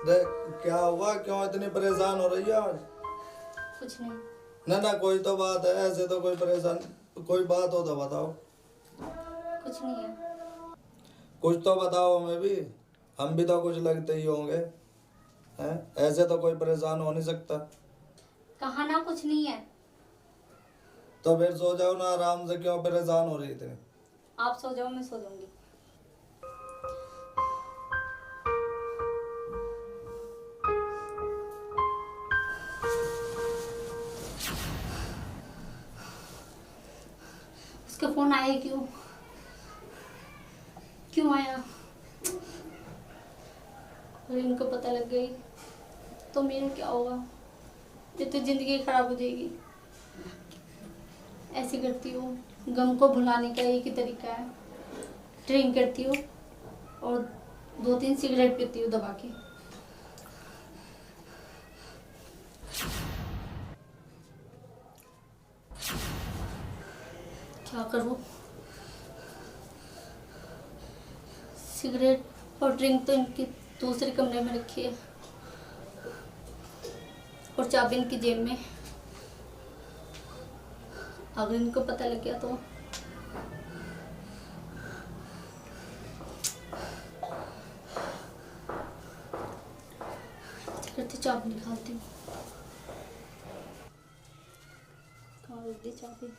रे क्या हुआ, क्यों इतनी परेशान हो रही है आज? कुछ नहीं। ना ना कोई तो बात है, ऐसे तो कोई परेशान, कोई बात हो तो बताओ। कुछ नहीं है। कुछ तो बताओ, हमें भी, हम भी तो कुछ लगते ही होंगे हैं। ऐसे तो कोई परेशान हो नहीं सकता। कहा ना कुछ नहीं है। तो फिर सो जाओ ना आराम से, क्यों परेशान हो रही थी? आप सो जाओ, मैं सो जाऊंगी। उसका फोन आया क्यों? क्यों आया? अगर इनको पता लग गई तो मेरा क्या होगा? ये तो जिंदगी खराब हो जाएगी। ऐसी करती हूँ, गम को भुलाने का एक ही तरीका है, ड्रिंक करती हूँ और 2-3 सिगरेट पीती हूँ दबा के। क्या करूँ? सिगरेट और ड्रिंक तो इनके दूसरे कमरे में रखी है और चाबी इनकी जेब में। अगर इनको पता लग गया तो करते चाबी निकालती हूँ। कहाँ रख दी चाबी?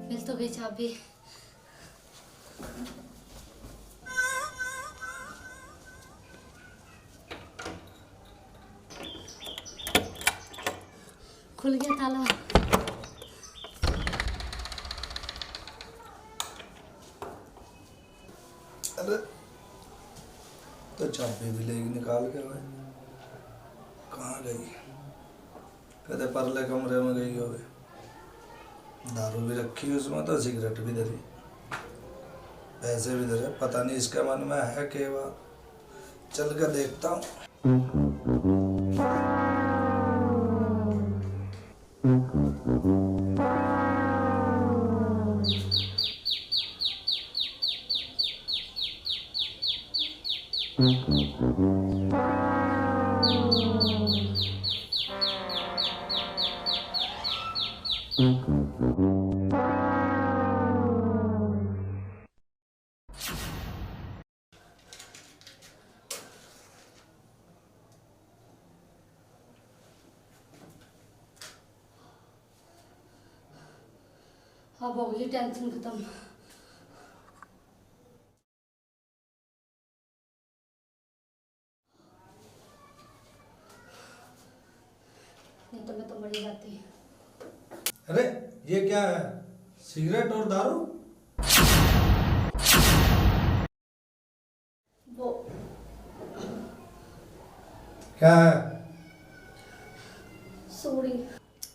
मिल तो गई चाबी। खुल गया ताला। अरे तो चाबी भी लेगी निकाल के भाई, कहाँ गई? कहते परले कमरे में गई होगी। दारू भी रखी है उसमें, तो सिगरेट भी धरी, पैसे भी धरे। पता नहीं इसके मन में है कि वह, चल कर देखता हूँ। अब हो गई टेंशन खत्म। नहीं तो मैं तो मर ही जाती। अरे ये क्या है, सिगरेट और दारू? वो क्या है? सॉरी।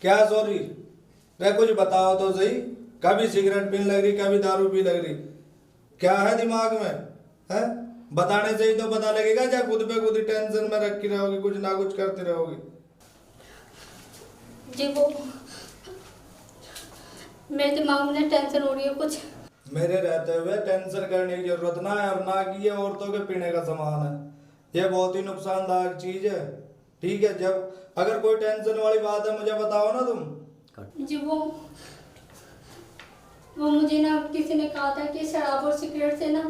क्या सॉरी? रे कुछ बताओ तो सही। कभी सिगरेट पीने लग रही, कभी दारू पी लग रही, क्या है दिमाग में? है, बताने से ही तो पता लगेगा, या खुद पे खुद ही टेंशन में रखी रहोगी, कुछ ना कुछ करती रहोगी। जी वो मेरे दिमाग में टेंशन हो रही है कुछ। मेरे रहते हुए टेंशन करने की जरूरत ना है, और ना कि ये औरतों के पीने का सामान है। ये बहुत ही नुकसानदायक चीज है। ठीक है, जब अगर कोई टेंशन वाली बात है मुझे बताओ ना तुम। जी वो मुझे ना किसी ने कहा था कि शराब और सिगरेट से ना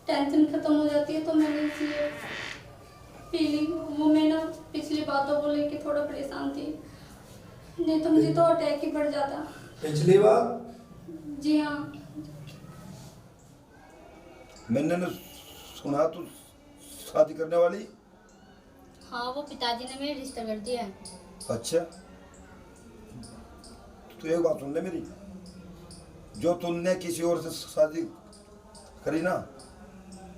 टेंशन खत्म हो जाती है, तो मैंने इसलिए पी ली। वो मैं ना पिछली बातों को लेके थोड़ा परेशान थी, नहीं तो मुझे तो अटैक ही पड़ जाता। पिछली बार? जी हाँ। मैंने न सुना तू शादी करने वाली। हाँ, वो पिताजी ने मेरा रिश्ता कर दिया है। अच्छा, तो एक बात सुन ले मेरी, जो तुमने किसी और से शादी करी ना,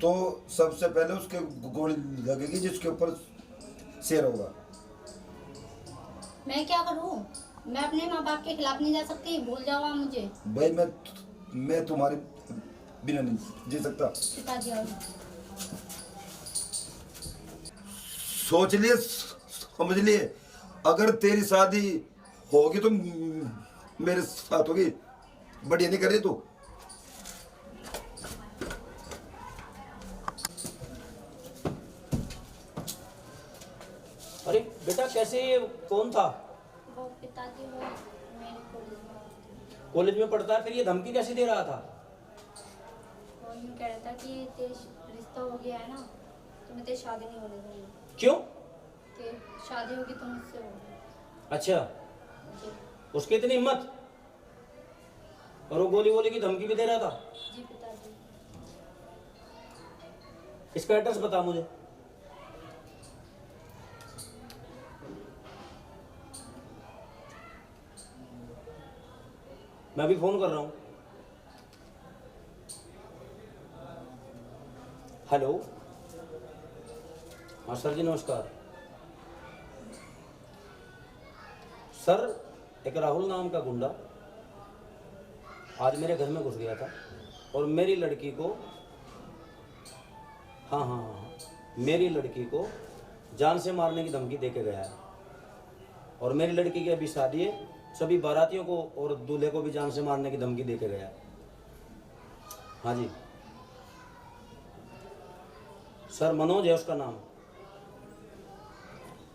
तो सबसे पहले उसके गोली लगेगी जिसके ऊपर शेर होगा। मैं क्या करूँ? मैं अपने माँ बाप के खिलाफ नहीं जा सकती, भूल जाओ आप मुझे। भाई मैं तुम्हारे बिना नहीं जी सकता। पिताजी आओ। सोच लिए, समझ लिए, अगर तेरी शादी होगी तो मेरे साथ होगी। बढ़िया नहीं कर रही तू। बेटा कैसे, कौन था? वो पिताजी वो मेरे कॉलेज में पढ़ता है, फिर ये धमकी कैसे दे रहा था? वो यूँ कह रहा था कि तेरे रिश्ता हो गया है ना, तो मैं तेरी शादी नहीं होने दूंगी, क्यों? कि शादी होगी तो मुझसे होगी। अच्छा, जी उसकी इतनी हिम्मत, और वो गोली वोली की धमकी भी दे रहा था? जी पिताजी। इसका एड्रेस बता मुझे। मैं अभी फोन कर रहा हूँ। हेलो, हाँ सर जी नमस्कार। सर, एक राहुल नाम का गुंडा आज मेरे घर में घुस गया था और मेरी लड़की को, हाँ, मेरी लड़की को जान से मारने की धमकी दे के गया है। और मेरी लड़की की अभी शादी है, सभी बारातियों को और दूल्हे को भी जान से मारने की धमकी दे के गया है। हाँ जी सर, मनोज है उसका नाम,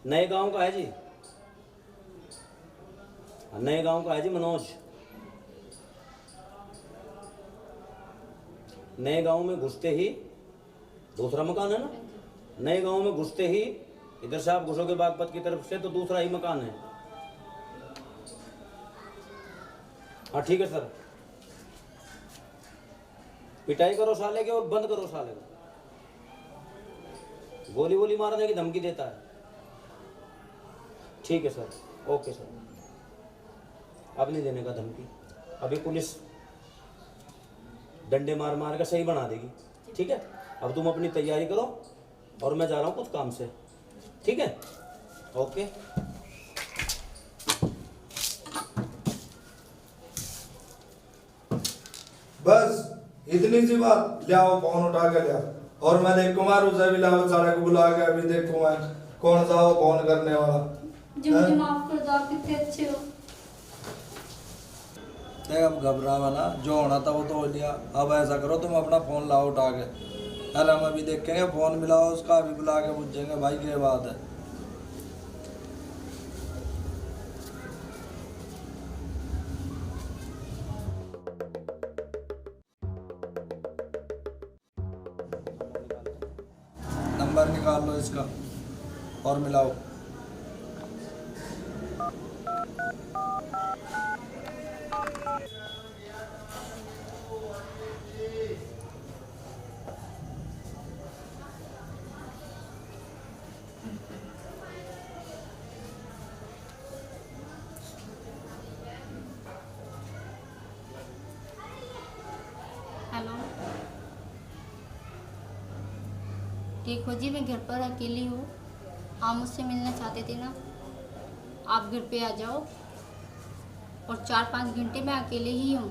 नए गांव का है जी, नए गांव का है जी मनोज। नए गांव में घुसते ही, दूसरा मकान है ना, नए गांव में घुसते ही इधर से आप घुसोगे बागपत की तरफ से तो दूसरा ही मकान है। हाँ ठीक है सर, पिटाई करो साले के और बंद करो साले को, गोली वोली मारने की धमकी देता है। ठीक है सर, ओके सर। अब नहीं देने का धमकी, अभी पुलिस डंडे मार मार कर सही बना देगी। ठीक है, अब तुम अपनी तैयारी करो और मैं जा रहा हूँ कुछ काम से। ठीक है, ओके। बस इतनी सी बात, ले आओ फोन उठा के ले आओ, और मैं देखूँ उसे भी लाओ, साले को बुला के अभी देखूँ मैं कौन सा वो फोन करने वाला। जी मुझे माफ कर दो, आप कितने अच्छे हो। देख अब घबरावा ना, जो होना था वो तो हो लिया। अब ऐसा करो तुम अपना फोन लाओ उठा के, अरे हम अभी देखेंगे, फोन मिलाओ उसका, अभी बुला के पूछेंगे भाई क्या बात है। नंबर निकाल लो इसका और मिलाओ। हेलो, देखो जी मैं घर पर अकेली हूँ, आप मुझसे मिलना चाहते थे ना, आप घर पे आ जाओ, और 4-5 घंटे मैं अकेले ही हूँ,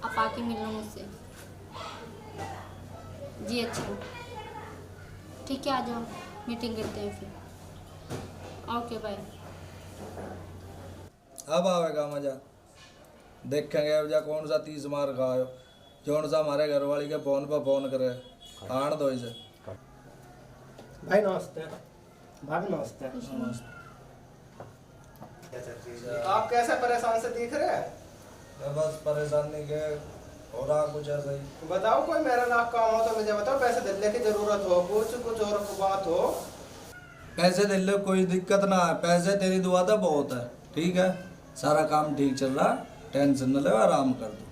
आप आके मिल लो मुझसे। जी अच्छा, ठीक है, आ जाओ, मीटिंग करते हैं फिर। Okay bye. अब आवेगा मजा, देखेंगे अब जा कौन सा 30 मार खाओ, जौन सा हमारे घर वाली के फोन पर फोन करे, आन दो इसे। भाई नमस्ते। भाभी नमस्ते। आप कैसे परेशान से दिख रहे हैं? मैं बस परेशानी के हो रहा कुछ ऐसा ही। बताओ कोई मेरा लाख काम हो तो मुझे बताओ, पैसे दिल्ली की जरूरत हो, कुछ और बात हो। पैसे दे लो, कोई दिक्कत ना है, पैसे तेरी दुआ तो बहुत है। ठीक है, सारा काम ठीक चल रहा, टेंशन न लो, आराम कर दो।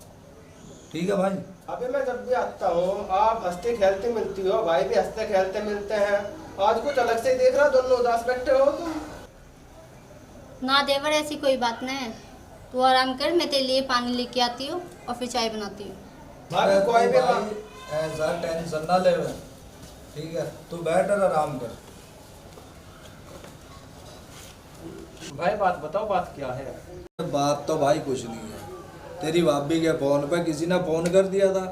ठीक है भाई। अभी मैं जब भी आता हूँ आप हंसते खेलते मिलती हो, भाई भी हंसते खेलते मिलते हैं, आज कुछ अलग से ही देख रहा, दोनों उदास बैठे हो तुम। ना देवर, ऐसी कोई बात नहीं है, तू आराम कर, मैं तेरे लिए पानी लेके आती हूँ और फिर चाय बनाती हूँ। भाभी कोई भी भाई बात, ऐसा टेंशन ना ले, ठीक है, तू बैठ और आराम कर। भाई बात बताओ, बात क्या है? बात तो भाई कुछ नहीं है, तेरी भाभी के फोन पे किसी ने फोन कर दिया था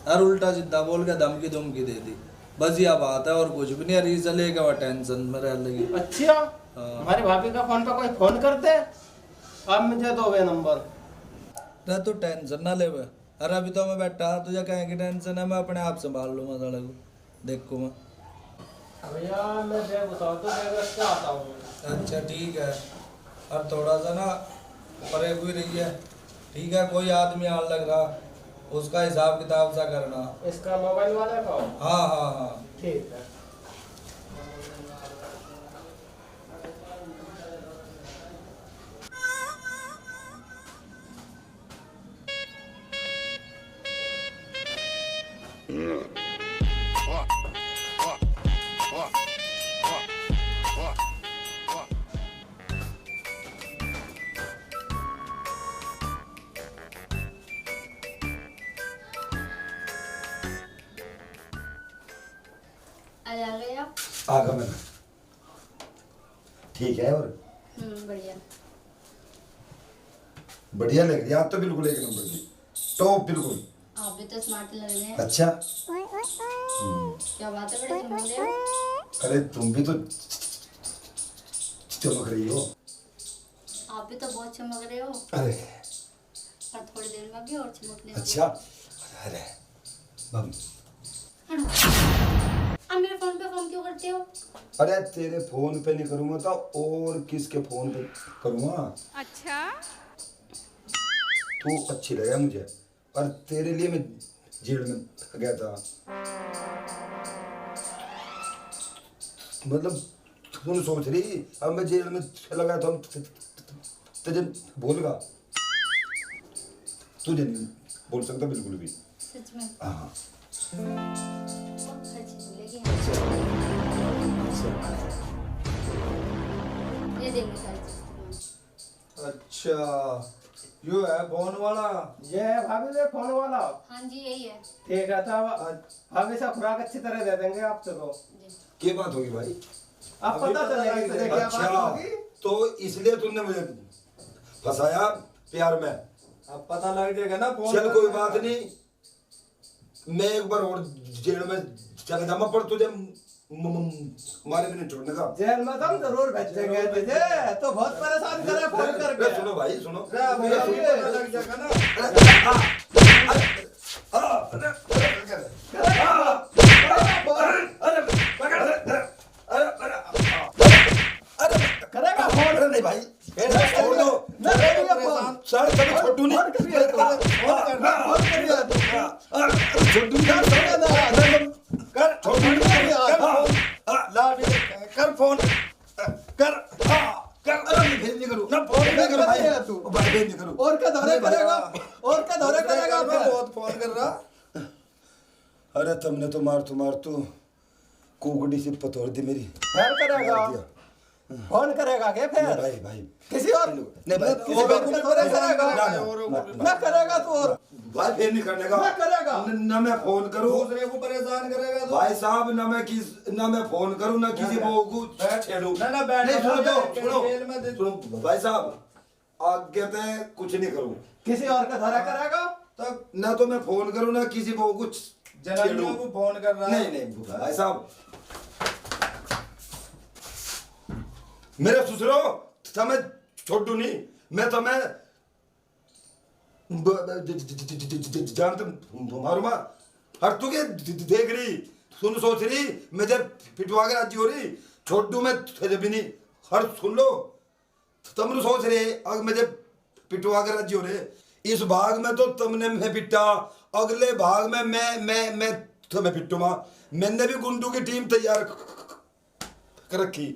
और उल्टा सीधा बोल के धमकी धमकी दे दी, बस यह बात है और कुछ भी नहीं। रीजन लेके वह टेंशन में रह लगी। अच्छा, हाँ। हमारी भाभी का फोन पे कोई फोन करते? अब मुझे दो वे नंबर। तो तू टेंशन ना ले, अरे अभी तो मैं बैठा, तुझे कहें की टेंशन है, मैं अपने आप संभाल लूँगा साले को, देखो मैं। भैया मैं बैग उतार तो बैग रख के आता हूँ। अच्छा ठीक है, अब थोड़ा सा ना परे हुई रही है, ठीक है। कोई आदमी आने लग रहा, उसका हिसाब किताब सा करना। इसका मोबाइल वाले का? हाँ हाँ हाँ ठीक है। आ गए आप? आ गया मैं। ठीक है। और बढ़िया। बढ़िया लग रही है आप तो, बिल्कुल एक नंबर की टॉप, बिल्कुल। आप भी तो स्मार्ट लग रहे हैं। अच्छा। क्या बात है, बड़े चमक रहे हो। अरे तुम भी तो चमक रही हो। आप भी तो बहुत चमक रहे हो, अरे और थोड़ी देर में भी और चमकने वाले। अच्छा। अरे बम। आप मेरे फोन पे फोन क्यों करते हो? अरे तेरे फोन पे नहीं करूंगा तो और किसके फोन पे करूंगा? अच्छा। तू अच्छी लगा मुझे, और तेरे लिए मैं जेल में गया था। मतलब तुम सोच रही अब मैं जेल में चला गया था, तुझे बोलगा? तुझे नहीं बोल सकता बिल्कुल भी। सच में? हाँ। हर चीज मिलेगी। ये देंगे सारी चीज तुम्हें। अच्छा, यो है फोन वाला। ये है भाभी से फोन वाला? हाँ जी यही है ठीक है, तो भाभी से खुराक अच्छी तरह दे देंगे आप सबको। जी। क्या बात होगी भाई? अब पता चलेगी तुझे क्या बात अच्छा, होगी। तो इसलिए तूने मुझे फंसाया प्यार में? अब पता लग जाएगा ना फोन। चल कोई बात नहीं, मैं एक बार और जेल में चल जाऊंगा, पर तुझे मारे भी नहीं छोड़ने का। जेल में तुम जरूर भेजेंगे तुझे, तो बहुत परेशान करे फोन करके। सुनो भाई सुनो, भैया सुनो। पता लग जाएगा ना। करेगा फोन? अरे नहीं भाई, छोड़ दो। ना करेगा फोन? सर कभी छोटू नहीं। फोन करिए तो। फोन करना, फोन करिए तो। छोटू क्या करेगा ना? कर, छोटू नहीं कर फोन कर। अरे मैं भेज नहीं करूँ ना, फोन नहीं करूँ भाई, करेगा तू? भाई भेज नहीं करूँ। और क्या दौरे करेगा? और क्या दौरे करेगा? बहुत फोन कर रहा। अरे तुमने तो मार तू कुकड़ी से पतोड़ दी मेरी। फिर करेगा? फोन करेगा क्या फिर? भाई भाई किसी और? नहीं भाई, किसी और और को दौरे करेगा? ना करेगा तू? और भाई फिर नहीं करने का। ना करेगा? न मैं फोन करूँ दूसरे को परेशान करेगा तो। भाई साहब, ना मैं फोन करूँ, ना किसी बहू को छेड़ूं। ना बैठ नहीं, सुनो तो, जेल में दे। सुनो भाई साहब, आगे तो कुछ नहीं करूँ। किसी और का दौरा करेगा? तब ना तो मैं फोन करूँ, ना किसी बहू को जनानियों को फोन कर रहा है। नहीं नहीं भाई साहब, मेरे ससुरो समय छोटू नहीं, मैं तो मैं जानते मारूंगा। हर तू के देख रही, सुन सोच रही, मुझे पिटवा के राजी हो रही। छोटू में तुझे भी नहीं, हर सुन लो, तुम सोच रहे अगर मुझे पिटवा के राजी हो रहे। इस भाग में तो तुमने मैं पिटा, अगले भाग में मैं तुम्हें पिटूंगा। मैंने भी गुंडू की टीम तैयार कर रखी।